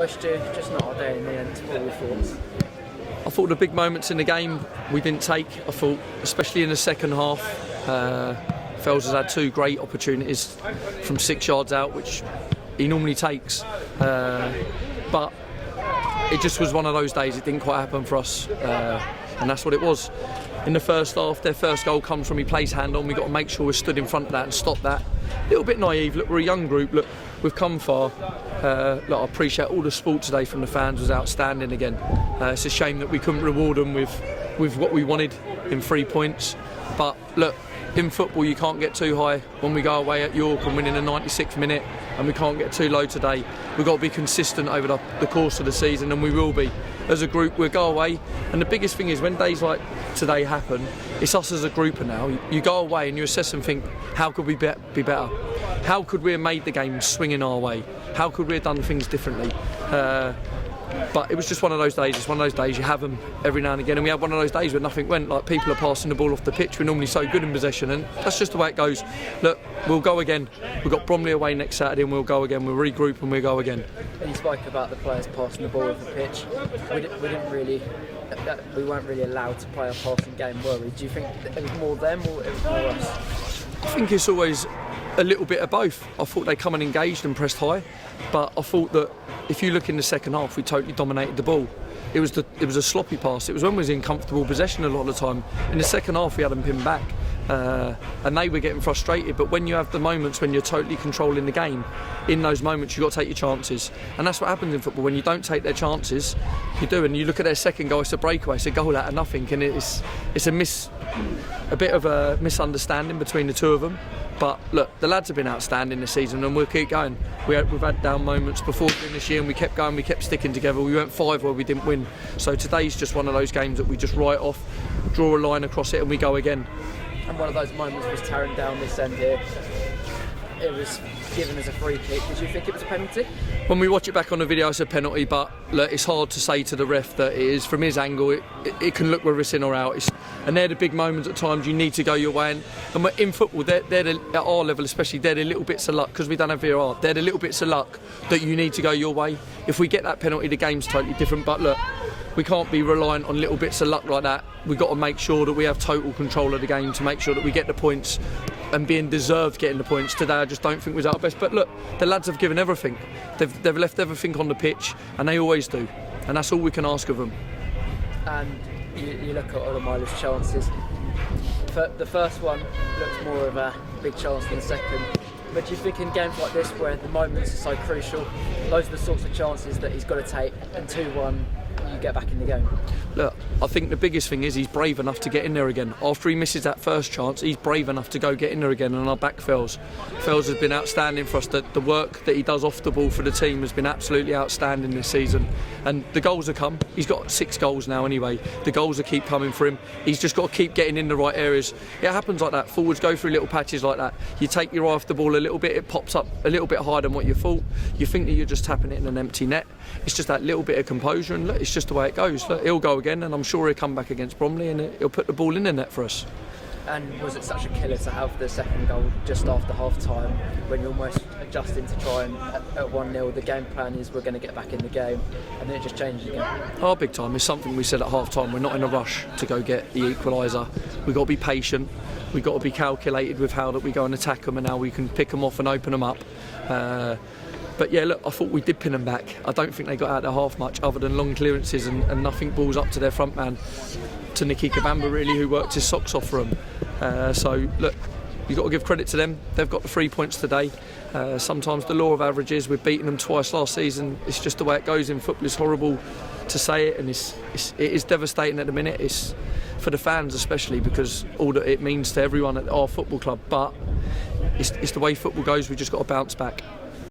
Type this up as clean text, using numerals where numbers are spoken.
Just not a day in the end. What are your thoughts? I thought the big moments in the game we didn't take. I thought, especially in the second half, Fells has had 2 great opportunities from 6 yards out, which he normally takes. But it just was one of those days. It didn't quite happen for us, and that's what it was. In the first half, their first goal comes from he plays hand on. We've got to make sure we're stood in front of that and stop that. A little bit naive. Look, we're a young group. Look, we've come far. Look, I appreciate all the support today from the fans was outstanding again. It's a shame that we couldn't reward them with what we wanted in 3 points. But look, in football you can't get too high. When we go away at York and win in the 96th minute, and we can't get too low today. We've got to be consistent over the course of the season, and we will be. As a group, we'll go away, and the biggest thing is when days like today happen, it's us as a group now. You go away and you assess and think, how could we be better? How could we have made the game swing in our way? How could we have done things differently? But it was just one of those days. It's one of those days, you have them every now and again, and we had one of those days where nothing went. Like, people are passing the ball off the pitch. We're normally so good in possession, and that's just the way it goes. Look, we'll go again. We've got Bromley away next Saturday, and we'll go again. We'll regroup and we'll go again. You spoke about the players passing the ball off the pitch. We weren't really allowed to play a passing game, were we? Do you think it was more them or it was more us? I think it's always a little bit of both. I thought they come and engaged and pressed high, but I thought that if you look in the second half, we totally dominated the ball. It was a sloppy pass. It was when we was in comfortable possession a lot of the time. In the second half, we had them pinned back, and they were getting frustrated. But when you have the moments when you're totally controlling the game, in those moments you've got to take your chances, and that's what happens in football. When you don't take their chances, you do. And you look at their second goal; it's a breakaway, it's a goal out of nothing, and it's a bit of a misunderstanding between the two of them. But look, the lads have been outstanding this season, and we'll keep going. We've had down moments before during this year, and we kept going, we kept sticking together. We went 5 where we didn't win. So today's just one of those games that we just write off, draw a line across it, and we go again. And one of those moments was tearing down this end here. It was given as a free kick. Did you think it was a penalty? When we watch it back on the video, it's a penalty, but look, it's hard to say to the ref that it is. From his angle, it can look whether it's in or out. And they're the big moments at times you need to go your way. And in football, at our level especially, they're the little bits of luck, because we don't have VAR. They're the little bits of luck that you need to go your way. If we get that penalty, the game's totally different. But look, we can't be reliant on little bits of luck like that. We've got to make sure that we have total control of the game to make sure that we get the points, and being deserved getting the points. Today I just don't think was our best. But look, the lads have given everything. They've left everything on the pitch, and they always do. And that's all we can ask of them. And you look at Olomalu's chances. The first one looks more of a big chance than the second. But do you think in games like this, where the moments are so crucial, those are the sorts of chances that he's got to take, and 2-1, you get back in the game? Look, I think the biggest thing is he's brave enough to get in there again. After he misses that first chance, he's brave enough to go get in there again, and our back Fells has been outstanding for us. The work that he does off the ball for the team has been absolutely outstanding this season, and the goals have come. He's got 6 goals now anyway. The goals will keep coming for him. He's just got to keep getting in the right areas. It happens like that. Forwards go through little patches like that. You take your eye off the ball a little bit, it pops up a little bit higher than what you thought. You think that you're just tapping it in an empty net. It's just that little bit of composure, and look, it's just the way it goes. Look, he'll go again, and I'm sure he'll come back against Bromley, and he'll put the ball in the net for us. And was it such a killer to have the second goal just after half-time, when you're almost adjusting to try and at 1-0, the game plan is we're going to get back in the game, and then it just changes again? Our big time is something we said at half-time. We're not in a rush to go get the equaliser. We've got to be patient. We've got to be calculated with how that we go and attack them and how we can pick them off and open them up. But yeah, look, I thought we did pin them back. I don't think they got out their half much, other than long clearances and nothing balls up to their front man, to Nicky Kabamba really, who worked his socks off for them. So look, you've got to give credit to them. They've got the 3 points today. Sometimes the law of averages, we've beaten them twice last season. It's just the way it goes in football. It's horrible to say it, and it is devastating at the minute. It's for the fans especially, because all that it means to everyone at our football club. But it's the way football goes. We've just got to bounce back.